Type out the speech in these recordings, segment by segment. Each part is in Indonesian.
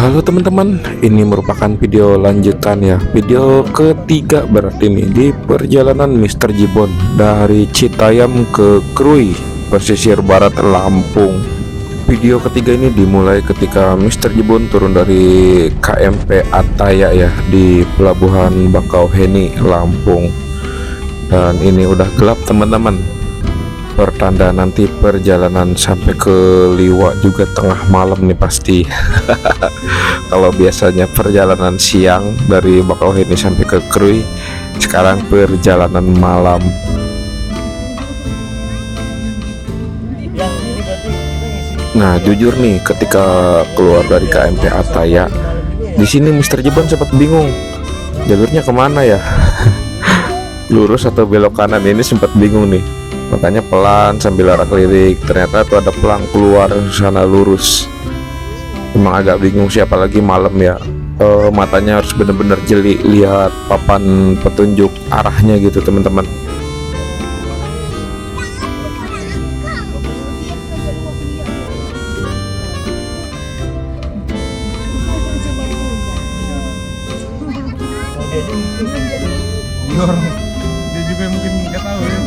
Halo teman-teman, ini merupakan video lanjutan ya. Video ketiga berarti nih di perjalanan Mr. Jibon dari Citayam ke Krui, pesisir barat Lampung. Video ketiga ini dimulai ketika Mr. Jibon turun dari KMP Ataya ya di Pelabuhan Bakauheni, Lampung. Dan ini udah gelap teman-teman. Pertanda nanti perjalanan sampai ke Liwa juga tengah malam nih pasti. Kalau biasanya perjalanan siang dari Bakauheni sampai ke Krui, sekarang perjalanan malam. Nah jujur nih, ketika keluar dari KMP Ataya, di sini Mr. Jibon sempat bingung jalurnya kemana ya. Lurus atau belok kanan, ini sempat bingung nih. Makanya pelan sambil arah lirik, ternyata tuh ada pelang keluar sana lurus. Emang agak bingung sih, apalagi malam ya. Matanya harus bener-bener jeli lihat papan petunjuk arahnya gitu teman-teman. Dia juga mungkin nggak tahu ya.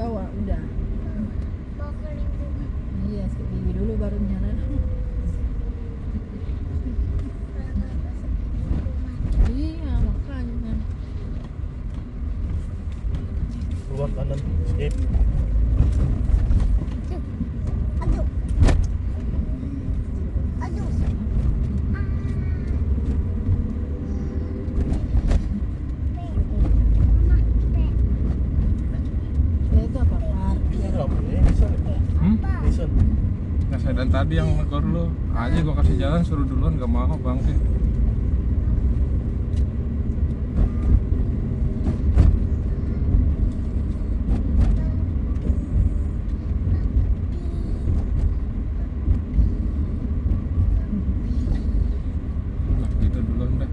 Bawa udah. Iya, sikat gigi dulu baru nyala. Iya, makanya. Keluar kanan, skip. Ya itu apa, Pak? Nggak sadar tadi yang negor lu aja gua kasih jalan suruh duluan nggak mau bangke. Nah gitu duluan dah.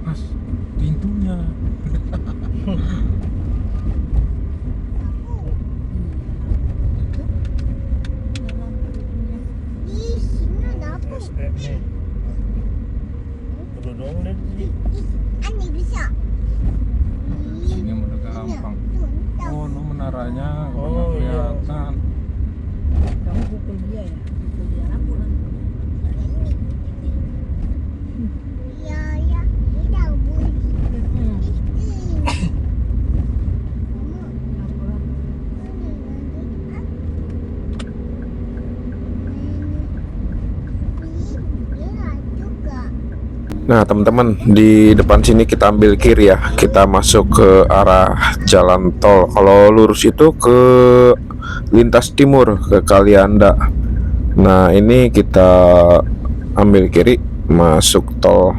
Mas, pintunya. Sini udah gampang. Oh, no menaranya nggak kelihatan. Kamu pukul dia ya? Pukul dia apa kan? Nah teman-teman, di depan sini kita ambil kiri ya, kita masuk ke arah jalan tol. Kalau lurus itu ke lintas timur ke Kalianda. Nah ini kita ambil kiri masuk tol.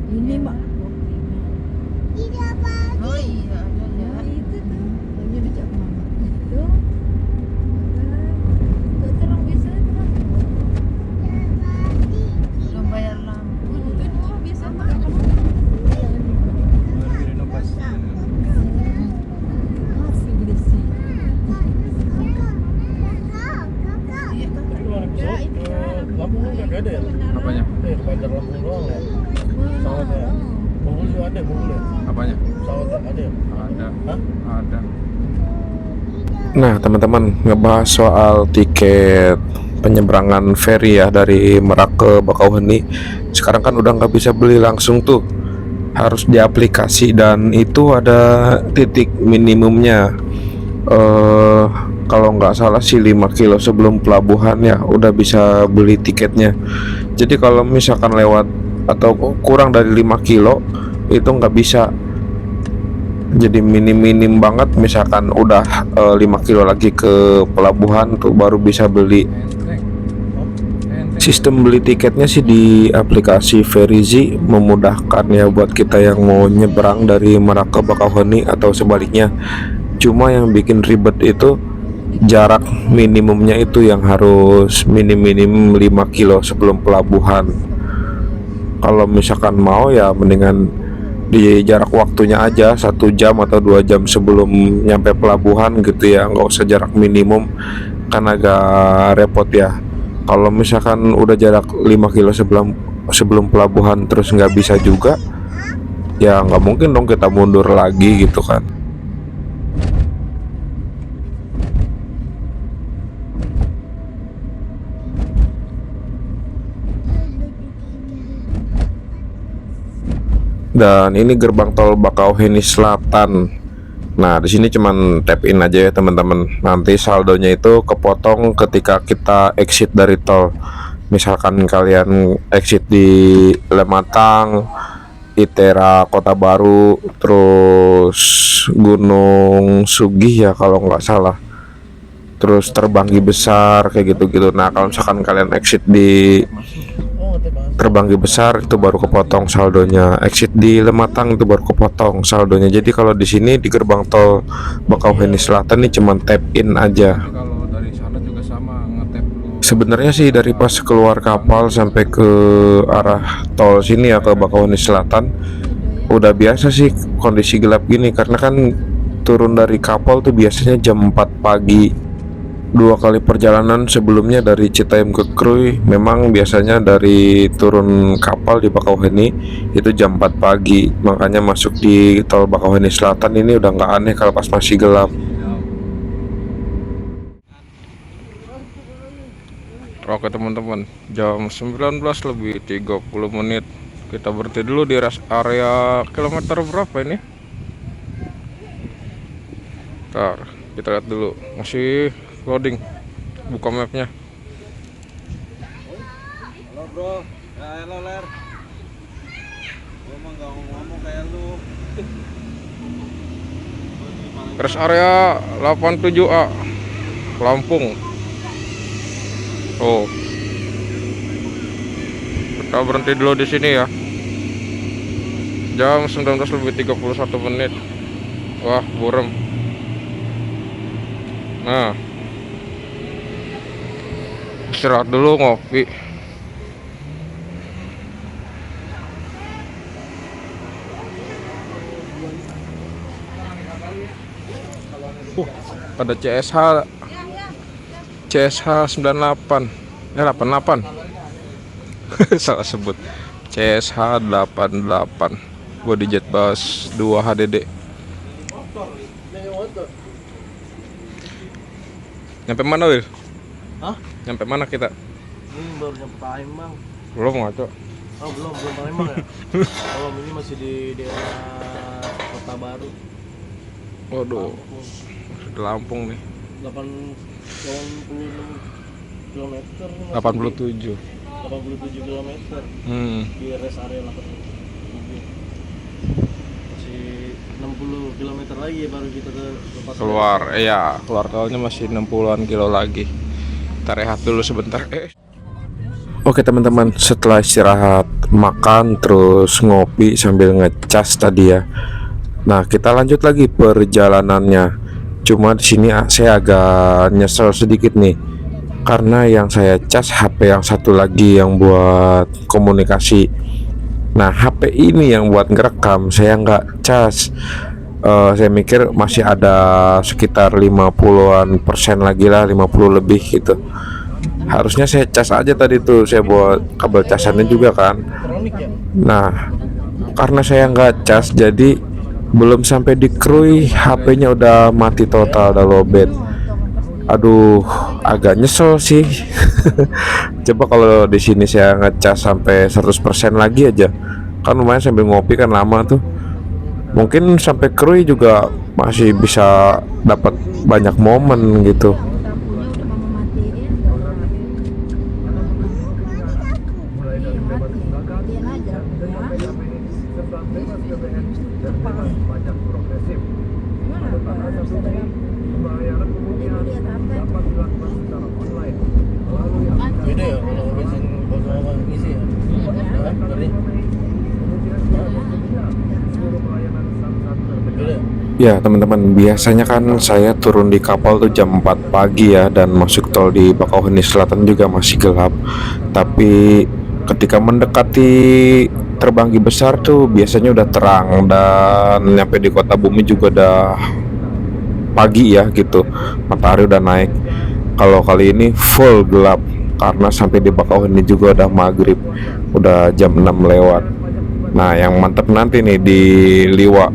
Ini mak. Oh iya, ada itu tuh. Ini dicap mama. Tuh. Tuh terang biasa terang. Belum bayar lampu. Itu dua biasa pakai kamu. Masih gede sih. Iya kan? Ya ini kan. Lampung nggak ada ya? Apanya? Bandar Lampung doang ya. Pesawatnya. Bungkul juga ada, bungkul ya? Apanya? Pesawatnya ada ya? Ada. Hah? Ada. Nah teman-teman, ngebahas soal tiket penyeberangan ferry ya dari Merak ke Bakauheni. Sekarang kan udah nggak bisa beli langsung tuh, harus di aplikasi, dan itu ada titik minimumnya. Kalau nggak salah sih 5 kilo sebelum pelabuhan ya udah bisa beli tiketnya. Jadi kalau misalkan lewat atau kurang dari 5 kilo itu nggak bisa. Jadi minim banget, misalkan udah 5 kilo lagi ke pelabuhan tuh baru bisa beli. Sistem beli tiketnya sih di aplikasi Verizi, memudahkan ya buat kita yang mau nyebrang dari Merak ke Bakauheni atau sebaliknya. Cuma yang bikin ribet itu jarak minimumnya itu yang harus minim 5 kilo sebelum pelabuhan. Kalau misalkan mau ya mendingan di jarak waktunya aja 1 jam atau 2 jam sebelum nyampe pelabuhan gitu ya, nggak usah jarak minimum kan agak repot ya. Kalau misalkan udah jarak 5 kilo sebelum pelabuhan terus nggak bisa juga, ya nggak mungkin dong kita mundur lagi gitu kan. Dan ini gerbang tol Bakauheni Selatan. Nah, di sini cuman tap in aja ya teman-teman. Nanti saldonya itu kepotong ketika kita exit dari tol. Misalkan kalian exit di Lematang, Itera, Kota Baru, terus Gunung Sugih ya kalau nggak salah, terus Terbanggi Besar kayak gitu-gitu. Nah, kalau misalkan kalian exit di Terbanggi Besar itu baru kepotong saldonya, exit di Lematang itu baru kepotong saldonya. Jadi kalau di sini di gerbang tol Bakauheni Selatan ini cuman tap in aja. Kalau dari sana juga sama, ngetap dulu. Sebenarnya sih dari pas keluar kapal sampai ke arah tol sini ya ke Bakauheni Selatan udah biasa sih kondisi gelap gini, karena kan turun dari kapal tuh biasanya jam 4 pagi. 2 kali perjalanan sebelumnya dari Citayam ke Krui memang biasanya dari turun kapal di Bakauheni itu jam 4 pagi. Makanya masuk di tol Bakauheni Selatan ini udah nggak aneh kalau pas masih gelap. Oke teman-teman, jam 19 lebih 30 menit. Kita berhenti dulu di rest area kilometer berapa ini? Ntar kita lihat dulu, masih loading. Buka mapnya. Halo bro, ya halo Ler. Gua mah gak ngomong kayak lu. Rest area 87A Lampung. Oh, kita berhenti dulu di sini ya. Jam 19 lebih 31 menit. Wah, burem. Nah, istirahat dulu, ngopi. Ada CSH 98 88 salah sebut. CSH 88 body jet bus 2 HDD. Nyampe mana, Wil? Hah? Nyampe mana kita? Ini baru nyampe Palembang. Belum ngaco. Oh belum Palembang ya? Oh ini masih di daerah Kota Baru. Waduh, di Lampung nih. 86 kilometer. 87. 87 kilometer di rest area 87. Masih 60 kilometer lagi ya baru kita ke tempat Keluar, iya, keluar tolnya masih 60-an kilo lagi. Kita rehat dulu sebentar. Oke teman-teman, setelah istirahat, makan, terus ngopi sambil ngecas tadi ya. Nah, kita lanjut lagi perjalanannya. Cuma di sini saya agak nyesel sedikit nih, karena yang saya cas HP yang satu lagi yang buat komunikasi. Nah, HP ini yang buat ngerekam saya nggak cas. Saya mikir masih ada sekitar 50-an% lagi lah, 50 lebih gitu. Harusnya saya cas aja tadi tuh, saya buat kabel casannya juga kan. Nah, karena saya nggak cas, jadi belum sampai di Krui HP-nya udah mati total, udah lowbat. Aduh, agak nyesel sih. Coba kalau di sini saya ngecas sampai 100% lagi aja, kan lumayan sambil ngopi kan lama tuh. Mungkin sampai Krui juga masih bisa dapat banyak momen gitu. Lampunya udah mama matiin. Matiin aja. Ya teman-teman, biasanya kan saya turun di kapal tuh jam 4 pagi ya, dan masuk tol di Bakauheni Selatan juga masih gelap. Tapi ketika mendekati Terbanggi Besar tuh biasanya udah terang, dan nyampe di Kota Bumi juga udah pagi ya gitu, matahari udah naik. Kalau kali ini full gelap karena sampai di Bakauheni juga udah maghrib, udah jam 6 lewat. Nah yang mantep nanti nih di Liwa,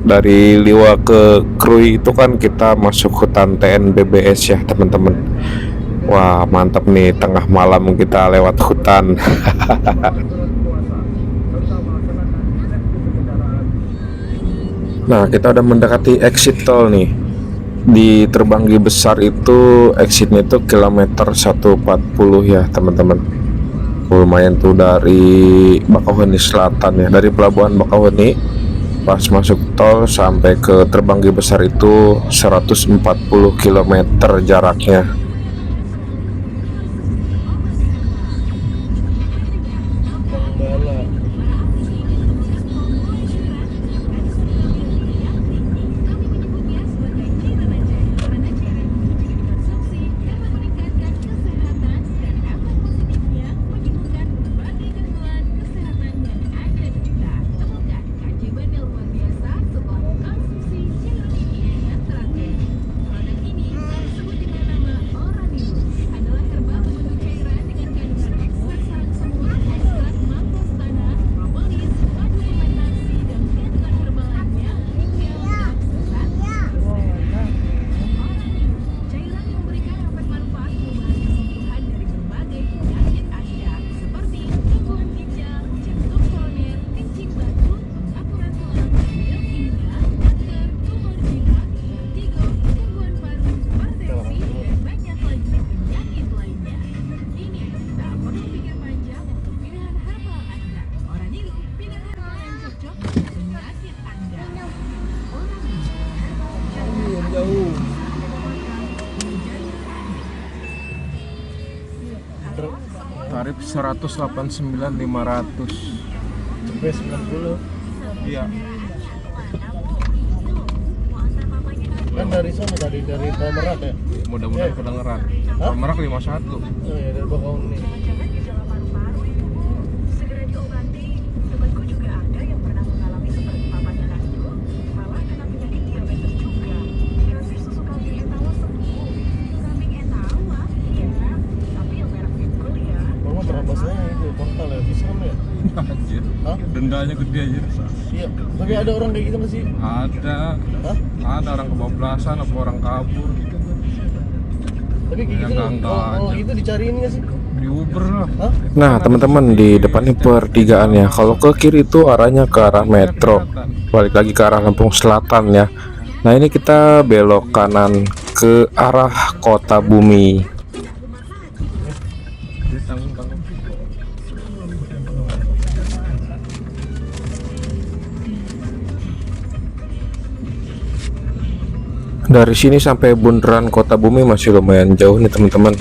dari Liwa ke Krui itu kan kita masuk hutan TNBBS ya teman-teman. Wah mantap nih, tengah malam kita lewat hutan. Nah kita udah mendekati exit tol nih. Di Terbanggi Besar itu exitnya itu kilometer 140 ya teman-teman. Lumayan tuh dari Bakauheni Selatan ya, dari pelabuhan Bakauheni pas masuk tol sampai ke Terbanggi Besar itu 140 km jaraknya. Tarif 189.500. Sampai 90. Iya. Kan dari sana tadi, dari Tol Merak ya? Mudah-mudahan kedengeran. Tol Merak 51. Oh ya, dari Bakauheni. Anjir. Hah? Dendanya gede aja. Iya. Tapi ada orang kayak gitu nggak sih? Ada. Hah? Ada orang kebablasan apa orang kabur. Tapi kayak gitu, kalau itu dicariin nggak sih? Di Uber lah. Hah? Nah teman-teman, di depannya pertigaan ya. Kalau ke kiri itu arahnya ke arah metro, balik lagi ke arah Lampung Selatan ya. Nah ini kita belok kanan ke arah Kota Bumi. Dari sini sampai bundaran Kota Bumi masih lumayan jauh nih teman-teman.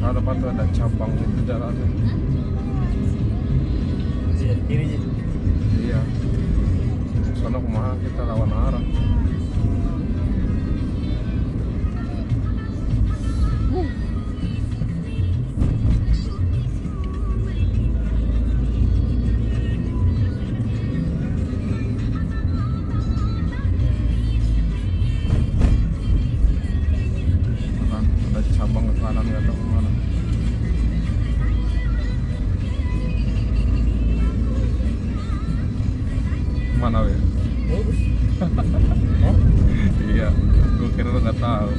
Ada apa tuh, ada cabang itu jalannya. Kiri aja. Iya. Soalnya kumaha kita lawan arah. Ada cabang ke kanan nggak tahu kemana. Mana ya? Iya, gue kira lo nggak tahu.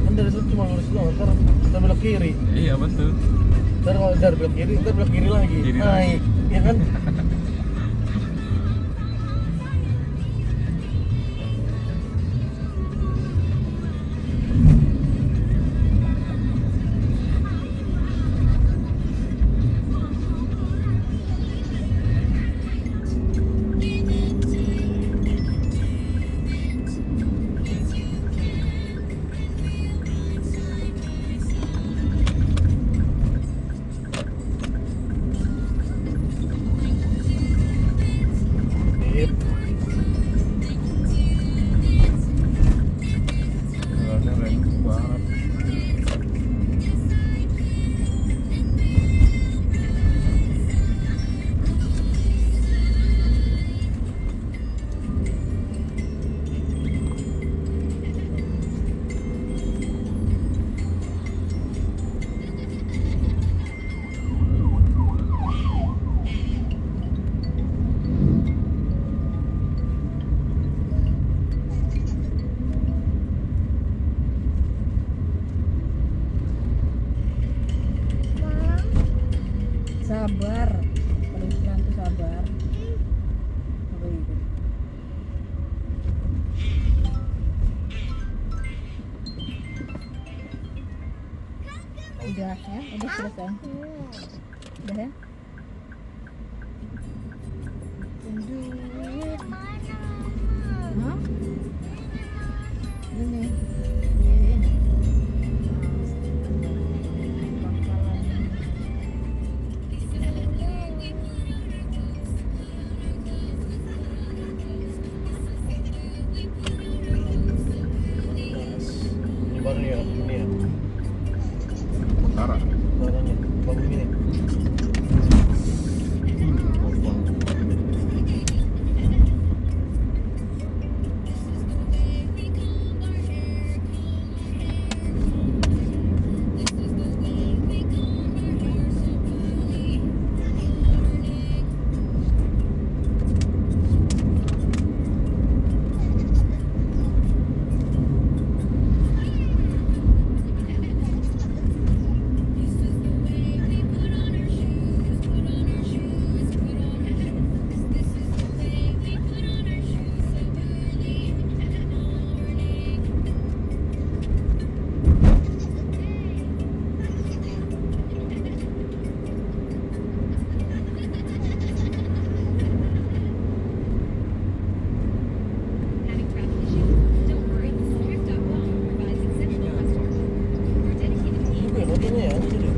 Kan dari situ cuma lurus doang, ntar kita belok kiri. Iya betul. Ntar kalau dari belok kiri, ntar belok kiri lagi. Naik, ya kan? Sabar. Kalau iklan tuh sabar. Apa itu? Udah ya, udah selesai. Udah ya. Duit. Hah? Ini. Ini. Bakalan. Ini baru ya, ini ya. Utara. Barangnya, baru ini. Having travel issues? Don't worry. Swift.com provides exceptional customer support. Our dedicated team Ini motornya ya, ini deh.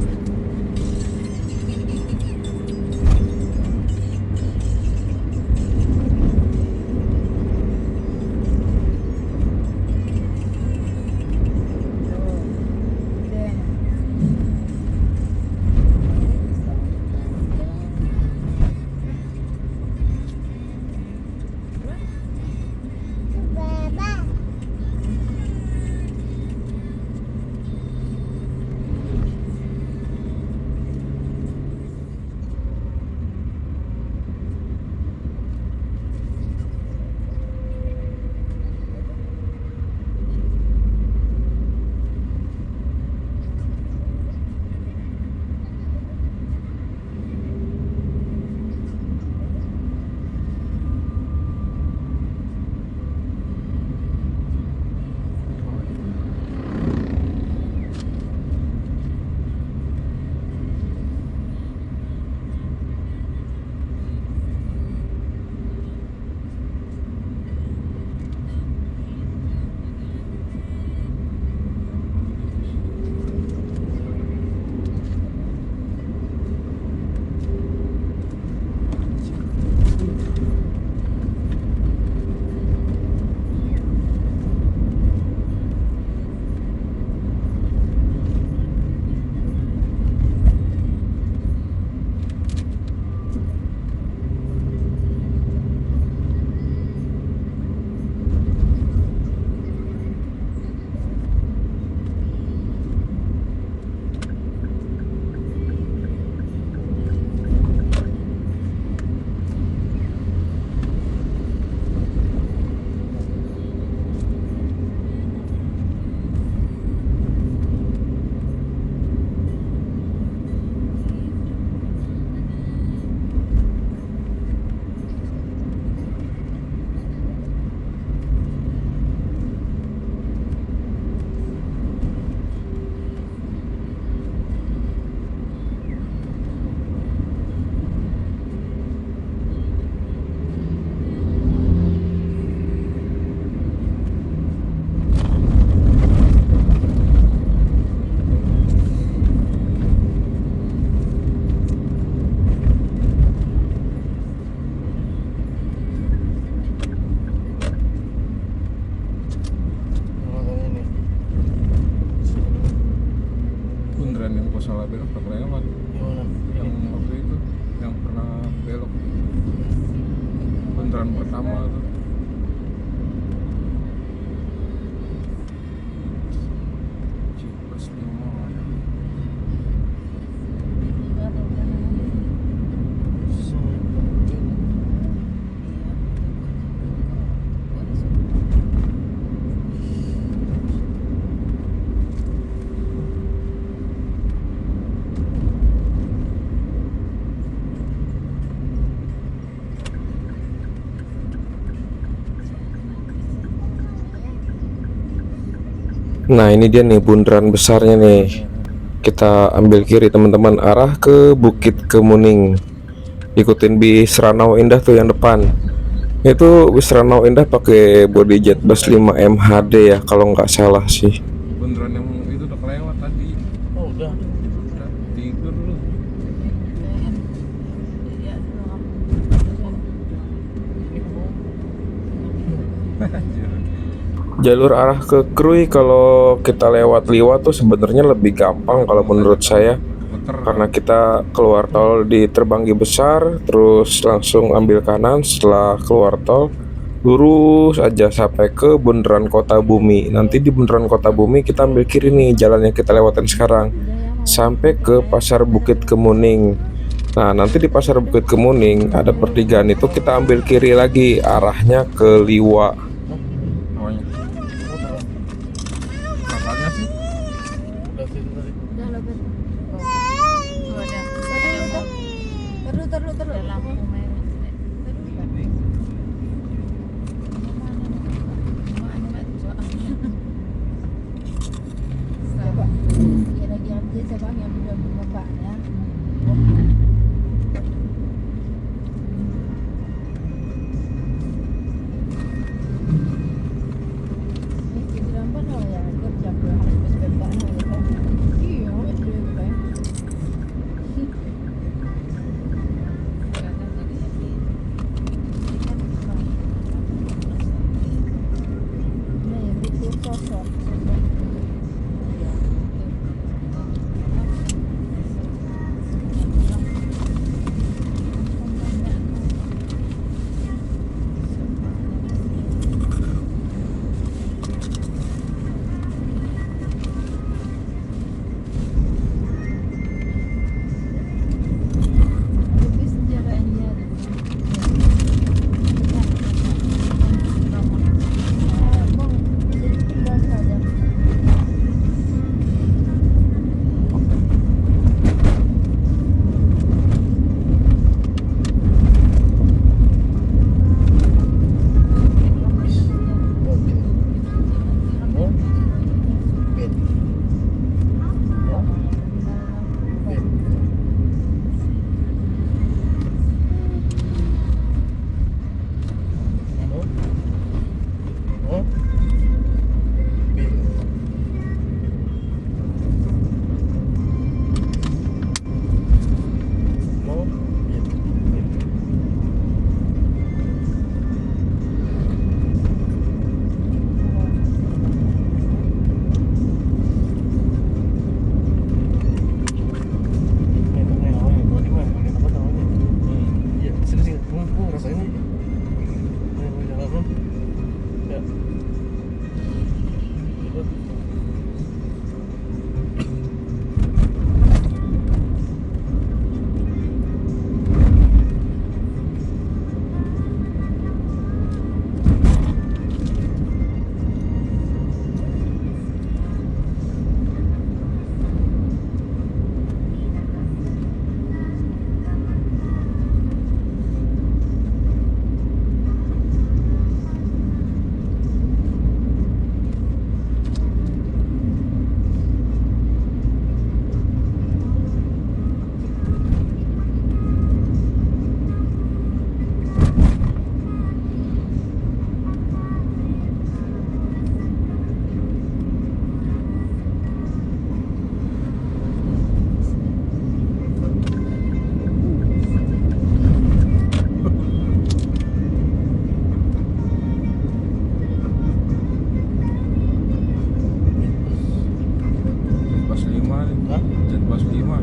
bundaran pertama tuh. Cipas Limau. Nah, ini dia nih bundaran besarnya nih. Kita ambil kiri teman-teman, arah ke Bukit Kemuning. Ikutin bis Ranau Indah tuh yang depan. Itu bis Ranau Indah pakai body jet bus 5 MHD ya kalau nggak salah sih. Beneran yang itu udah kelewat tadi. Oh udah. Udah tidur lu. Anjir. Jalur arah ke Krui kalau kita lewat Liwa tuh sebenarnya lebih gampang kalau menurut saya, Muter. karena kita keluar tol di Terbanggi Besar, terus langsung ambil kanan. Setelah keluar tol lurus aja sampai ke bundaran Kota Bumi. Nanti di bundaran Kota Bumi kita ambil kiri nih, jalan yang kita lewatin sekarang, sampai ke Pasar Bukit Kemuning. Nah, nanti di Pasar Bukit Kemuning ada pertigaan, itu kita ambil kiri lagi arahnya ke Liwa. Namanya. Kakaknya sih. Udah situ tadi. Udah lah, Ben. Oh, ada Terus. lampu merah. Coba. Dia lagi ambil coba yang belum bapaknya. Ini lambat lah ya. Kerja pun harus bapaknya. Iya, betul kan. Nah, yang itu sosok. Habis sejarahnya. Bang, jadi pindah saja. Oh. Bed. Oh. Oh. Bed. Oh. Bed. Iya, sini sini. Rasain aja. Jalan. Ya. Coba. Bus 5 nih. Hah? Jet bus 5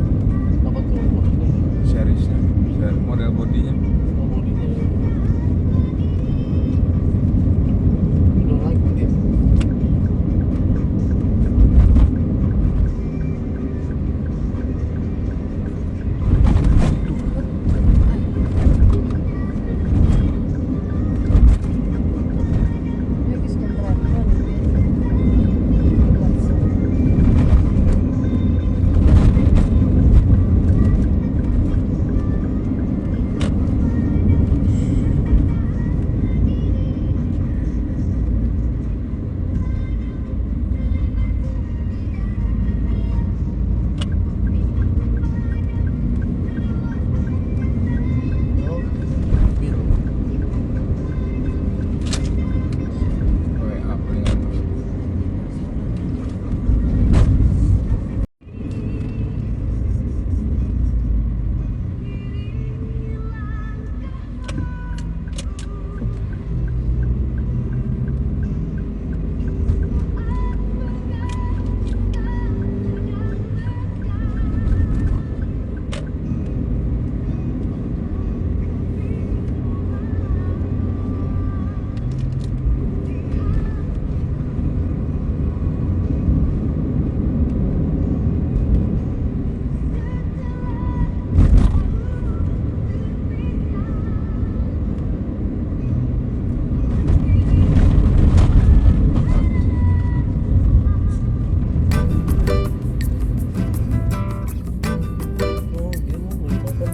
Apa tuh? seriesnya. Seri model bodinya. Oh, bodinya. Udah lagi dia. Habis keberatan.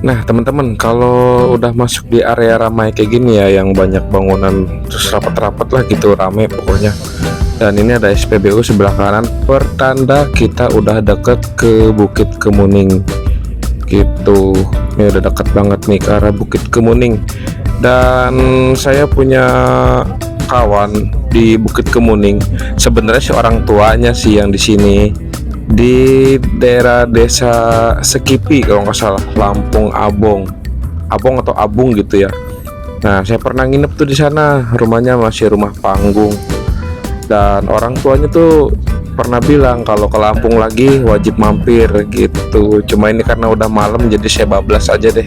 Nah teman-teman, kalau udah masuk di area ramai kayak gini ya, yang banyak bangunan terus rapat-rapat lah gitu, rame pokoknya. Dan ini ada SPBU sebelah kanan, pertanda kita udah deket ke Bukit Kemuning gitu. Ini udah deket banget nih ke arah Bukit Kemuning. Dan saya punya kawan di Bukit Kemuning, sebenarnya si orang tuanya sih yang di sini, di daerah desa Sekipi kalau nggak salah, Lampung Abong atau Abung gitu ya. Nah saya pernah nginep tuh di sana, rumahnya masih rumah panggung, dan orang tuanya tuh pernah bilang kalau ke Lampung lagi wajib mampir gitu. Cuma ini karena udah malam jadi saya bablas aja deh.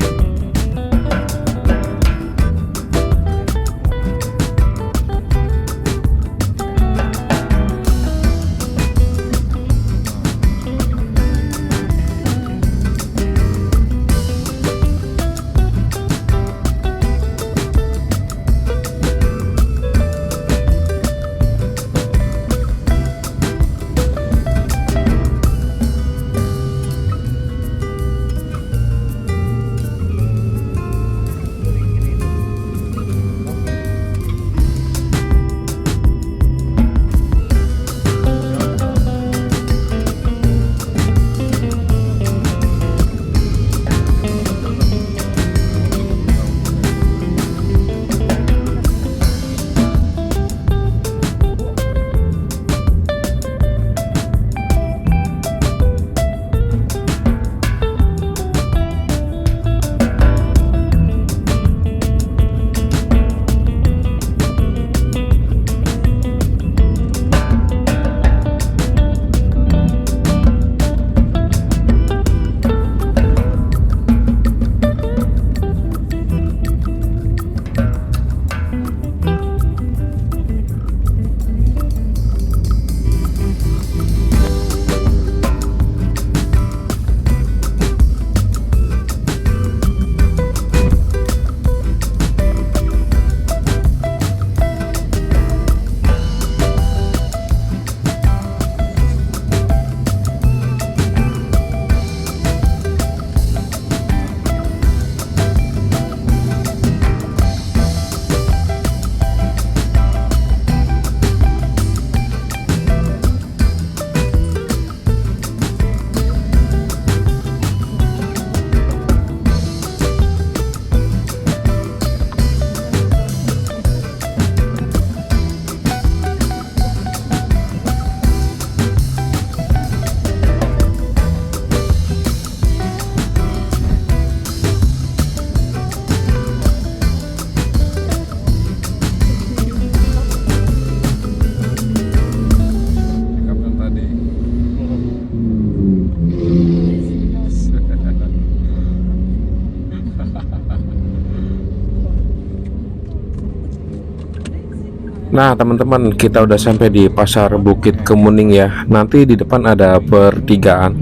Nah teman-teman, kita udah sampai di pasar Bukit Kemuning ya. Nanti di depan ada pertigaan.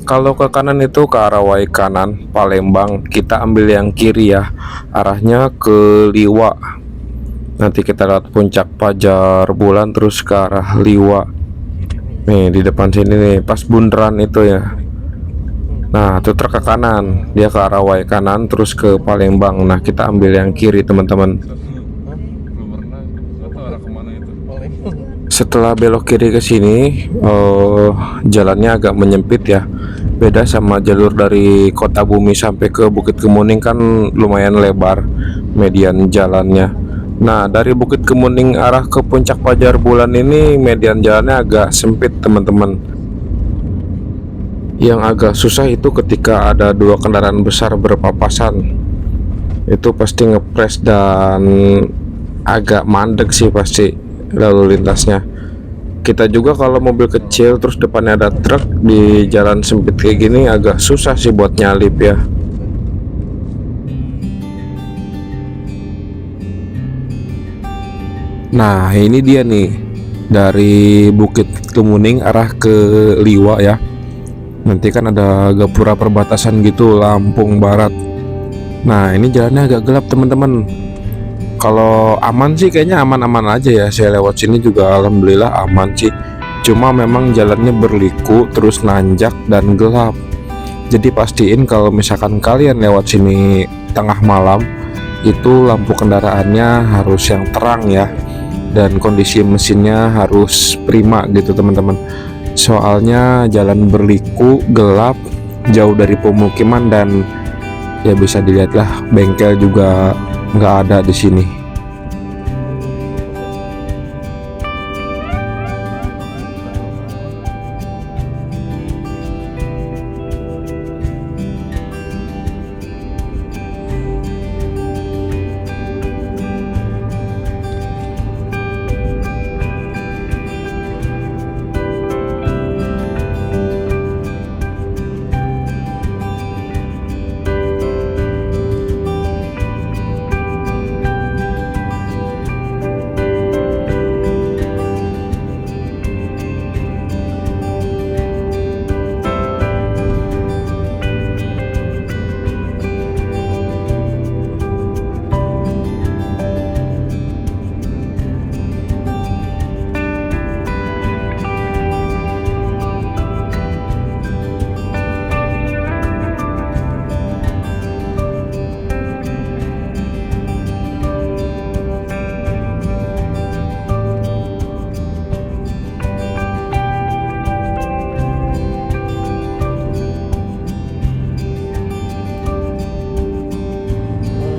Kalau ke kanan itu ke arah Wai kanan Palembang, kita ambil yang kiri ya, arahnya ke Liwa. Nanti kita lihat puncak Pajar Bulan terus ke arah Liwa. Nih di depan sini nih, pas bundaran itu ya. Nah itu truk ke kanan, dia ke arah Wai kanan terus ke Palembang. Nah kita ambil yang kiri teman-teman. Belum pernah. Nggak tahu arah kemana itu. Setelah belok kiri ke sini, jalannya agak menyempit ya. Beda sama jalur dari Kota Bumi sampai ke Bukit Kemuning kan lumayan lebar median jalannya. Nah dari Bukit Kemuning arah ke puncak Pajar Bulan ini median jalannya agak sempit teman-teman. Yang agak susah itu ketika ada dua kendaraan besar berpapasan. Itu pasti ngepres dan agak mandek sih pasti lalu lintasnya. Kita juga kalau mobil kecil terus depannya ada truk di jalan sempit kayak gini agak susah sih buat nyalip ya. Nah ini dia nih, dari Bukit Kemuning arah ke Liwa ya. Nanti kan ada gapura perbatasan gitu, Lampung Barat. Nah ini jalannya agak gelap teman-teman. Kalau aman sih kayaknya aman-aman aja ya. Saya lewat sini juga alhamdulillah aman sih. Cuma memang jalannya berliku terus nanjak dan gelap. Jadi pastiin kalau misalkan kalian lewat sini tengah malam, itu lampu kendaraannya harus yang terang ya, dan kondisi mesinnya harus prima gitu teman-teman. Soalnya jalan berliku, gelap, jauh dari pemukiman, dan ya bisa dilihat lah bengkel juga nggak ada di sini.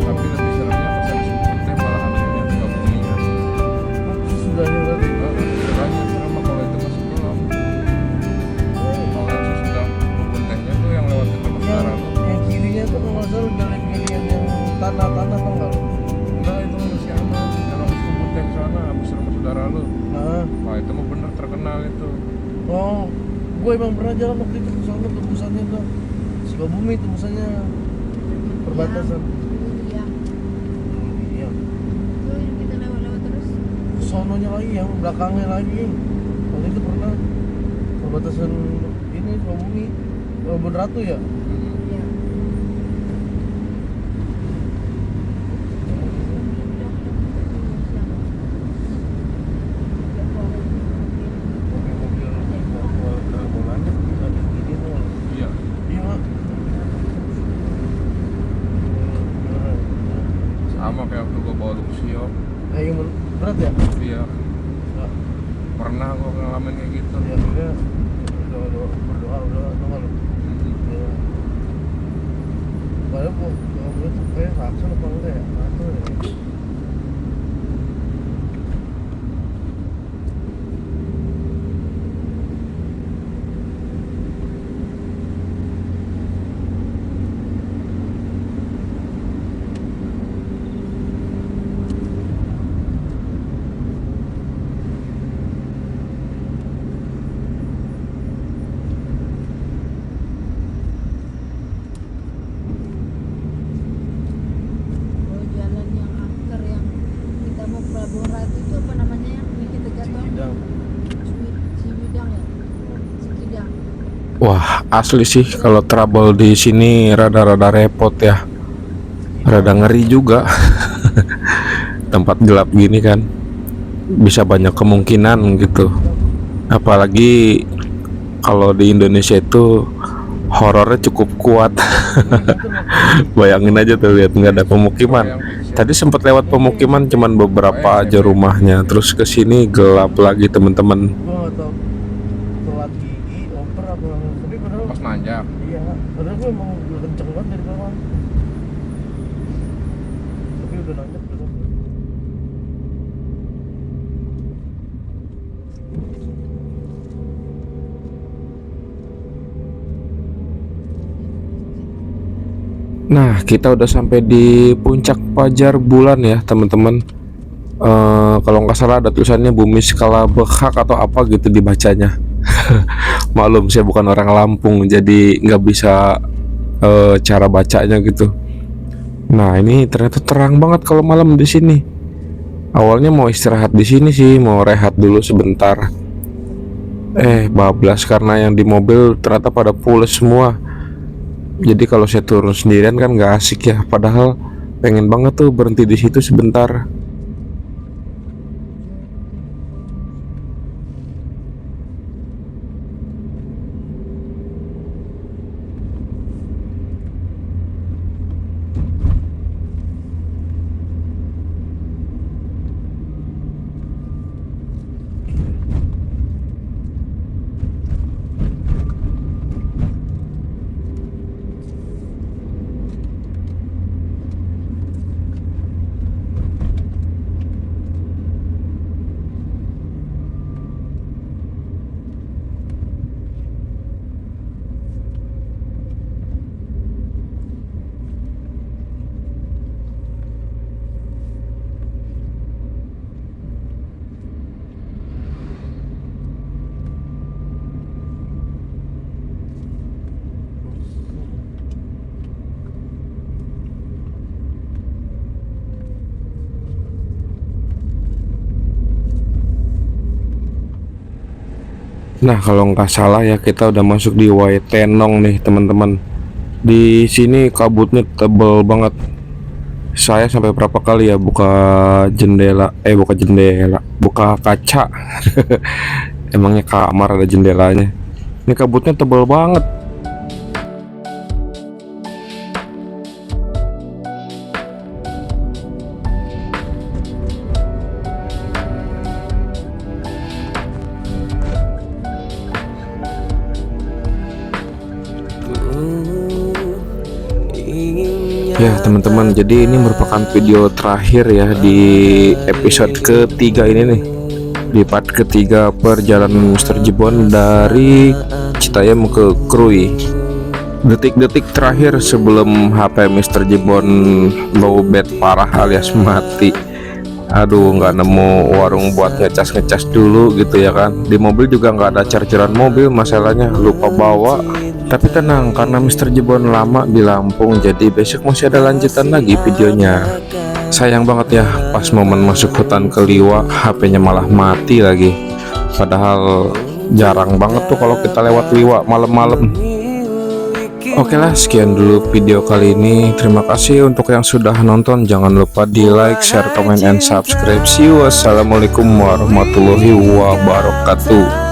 Tapi lebih seremnya pas habis putih malah ambilnya ke buminya. Sudahnya berarti. Sudahnya serem mah kalau itu masih belum. Kalau yang sesudah kebun tehnya tuh yang lewat dekat saudara lu. Yang kirinya tuh kalau nggak salah jalan pilihan yang tanah-tanah tau nggak lu? Enggak, itu masih aman. Yang habis kebun teh ke sana habis rumah saudara lu. Nah, Wah itu mah bener terkenal itu. oh, gue emang pernah jalan waktu itu ke sana tembusannya tuh Sukabumi tembusannya perbatasan. Iya. Iya. Itu yang kita lewat-lewat terus. Sononya lagi yang belakangnya lagi. Waktu itu pernah perbatasan ini Sukabumi, Kebun Ratu ya. Iya. Mobil Bolanya ada gini tuh. Iya. Iya mak. Sama kayak waktu gua bawa Luxio. Yang berat ya? Iya. Enggak. Pernah gua ngalamin kayak gitu. Ya udah berdoa udah tau nggak lu? Ya. Padahal kalau itu kayak vaksin apa enggak ya? Atau ya? Oh, jalan yang angker yang kita mau ke Pelabuhan Ratu itu apa namanya yang kita jatuh? Cikidang. Ciwidang ya? Cikidang. Wah, asli sih kalau trouble di sini rada-rada repot ya. Rada ngeri juga. Tempat gelap gini kan bisa banyak kemungkinan gitu. Apalagi kalau di Indonesia itu horornya cukup kuat. Bayangin aja tuh, lihat nggak ada pemukiman. Tadi sempat lewat pemukiman cuman beberapa aja rumahnya, terus ke sini gelap lagi teman-teman. Gua nggak tahu telat gigi, oper apa. Tapi padahal Pas nanjak. iya, padahal gue emang udah kenceng banget dari bawah. Tapi udah nanjak udah. Nah, kita udah sampai di puncak Pajar Bulan ya teman-teman. Kalau nggak salah ada tulisannya Bumi Skala Behak atau apa gitu dibacanya. Maklum saya bukan orang Lampung, jadi nggak bisa cara bacanya gitu. Nah, ini ternyata terang banget kalau malam di sini. Awalnya mau istirahat di sini sih, mau rehat dulu sebentar. Bablas karena yang di mobil ternyata pada pules semua. Jadi kalau saya turun sendirian kan nggak asik ya. Padahal pengen banget tuh berhenti di situ sebentar. Nah, kalau nggak salah ya kita udah masuk di Waitenong nih teman-teman. Di sini kabutnya tebel banget. Saya sampai berapa kali ya buka jendela, buka kaca. Emangnya kamar ada jendelanya. Ini kabutnya tebel banget. Ya teman-teman, jadi ini merupakan video terakhir ya di episode ketiga ini nih, di part ketiga perjalanan Mr. Jibon dari Citayam ke Krui. Detik-detik terakhir sebelum HP Mr. Jibon lowbat parah alias mati. Aduh, nggak nemu warung buat ngecas dulu gitu ya kan. Di mobil juga nggak ada chargeran mobil, masalahnya lupa bawa. Tapi tenang, karena Mr. Jibon lama di Lampung, jadi besok masih ada lanjutan lagi videonya. Sayang banget ya, pas momen masuk hutan ke Liwa, HP-nya malah mati lagi. Padahal jarang banget tuh kalau kita lewat Liwa malam-malam. Oke lah, sekian dulu video kali ini. Terima kasih untuk yang sudah nonton. Jangan lupa di like, share, comment, and subscribe. See you. Wassalamualaikum warahmatullahi wabarakatuh.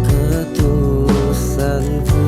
Ketulusanku